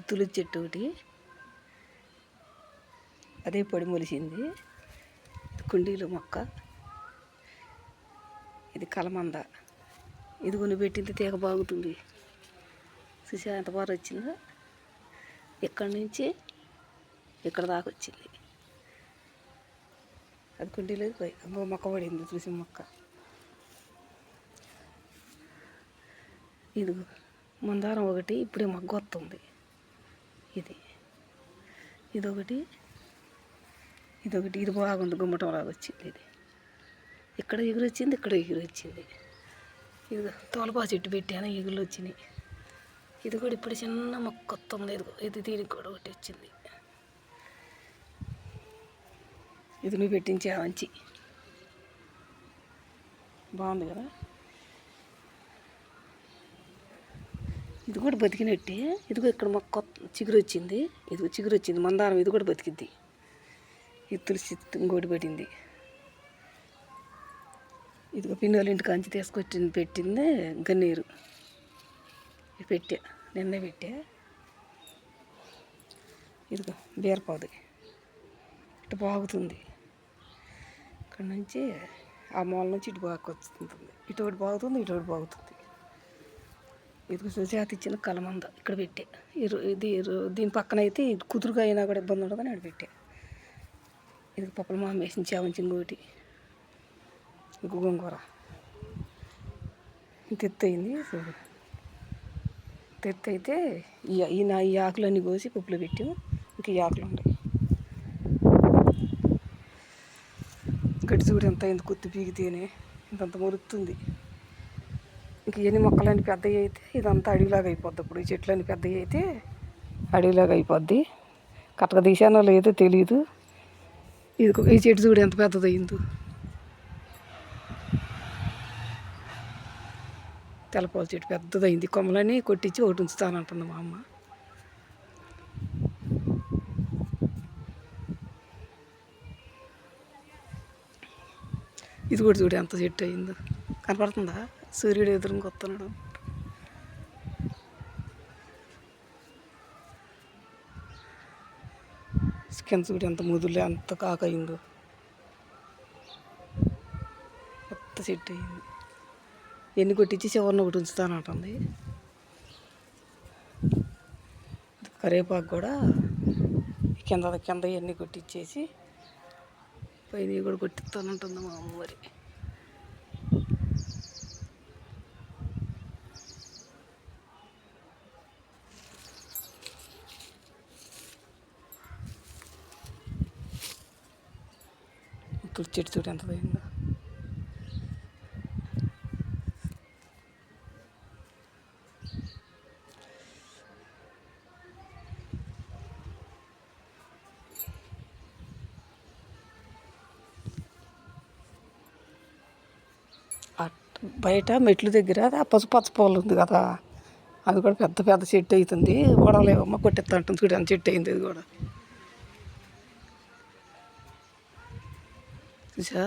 తులసి చెట్టు ఒకటి, అదే పొడి మొలిసింది. కుండీలు మొక్క, ఇది కలమంద. ఇది కొని పెట్టింది తీగ బాగుతుంది. చూసా ఎంత బాగా వచ్చిందో. ఇక్కడి నుంచి ఇక్కడ దాకా వచ్చింది. అది కుండీలోకి పోయి ఇంకో మొక్క పడింది, తులసి మొక్క. ఇది మందారం ఒకటి ఇప్పుడే మొగ్గ వస్తుంది. ఇదొకటి ఇది బాగుంది, గుమ్మటంలాగా వచ్చింది. ఇది ఇక్కడ ఎగురు వచ్చింది, ఇక్కడ ఎగురు వచ్చింది. ఇది తోలపా చెట్టు పెట్టాను, ఎగురు వచ్చినాయి. ఇది కూడా ఇప్పుడు చిన్న మొక్క వస్తుంది. ఇది దీనికి కూడా ఒకటి వచ్చింది. ఇది నువ్వు పెట్టించే మంచి బాగుంది కదా. ఇది కూడా బతికినట్టే. ఇదిగో ఇక్కడ మొక్క చిగురు వచ్చింది. ఇదిగో చిగురు వచ్చింది మందారం. ఇది కూడా బతికిద్ది. ఇది తులసి ఇంకోటి పడింది. ఇదిగో పిన్నోళ్ళ ఇంటికి అంచి తీసుకొచ్చింది, పెట్టింది గన్నేరు. ఇది పెట్టా, నిన్నే పెట్టా. ఇదిగో బీరపాదు ఇటు బాగుతుంది. ఇక్కడ నుంచి ఆ మూల నుంచి ఇటు బాగా వస్తుంది. ఇటు ఒకటి బాగుతుంది, ఇటు ఒకటి బాగుతుంది. ఇదిగో సుజాత ఇచ్చిన కలమంద ఇక్కడ పెట్టా. దీని పక్కన అయితే కుదురుగా అయినా కూడా ఇబ్బంది ఉండదని అక్కడ పెట్టా. ఇది పప్పుల మామ వేసిన చామంచి ఇంకోటి. ఇంకో గోంగూర తెత్త అయింది. తెత్త అయితే ఈ ఆకులన్నీ కోసి పప్పులో పెట్టాము. ఇంకా ఈ ఆకులు ఉన్నాయి. గడ్డి చూడు ఎంత అయింది, కొత్తి పీకితేనే ఇంతంత మొరుతుంది. ఇంక ఎన్ని మొక్కలన్నీ పెద్దవి అయితే ఇదంతా అడవిలాగా అయిపోద్ది. అప్పుడు ఈ చెట్లన్నీ పెద్దవి అయితే అడవిలాగా అయిపోద్ది. కట్టగా తీసానో లేదో తెలీదు. ఈ చెట్టు చూడు ఎంత పెద్దది అయిందో. తెల్లపాల చెట్టు పెద్దదైంది. కొమ్మలన్నీ కొట్టించి ఒకటి ఉంచుతానంటుంది మా అమ్మ. ఇది కూడా చూడు ఎంత చెట్టు అయిందో. కనపడుతుందా? సూర్యుడు ఎదురుగా వస్తున్నాడు. కింద చూడు ఎంత ముదులే ఎంత కాక అయిందో. కొత్త చెట్టు అయింది. ఎన్ని కొట్టించి చివరిని ఒకటి ఉంచుతానంటుంది. కరివేపాకు కూడా కింద ఎన్ని కొట్టించేసి పైన కూడా కొట్టిస్తానంటుంది మా అమ్మ. మరి తులసి చెట్టు చూడు ఎంత అయిందో. బయట మెట్ల దగ్గర ఆ పసుపచ్చ పూలు ఉంది కదా, అది కూడా పెద్ద పెద్ద చెట్టు అవుతుంది. గొడవలేవమ్మ కొట్టిస్తా ఉంటుంది చూడు ఎంత చెట్టు అయింది. అది కూడా చూసా.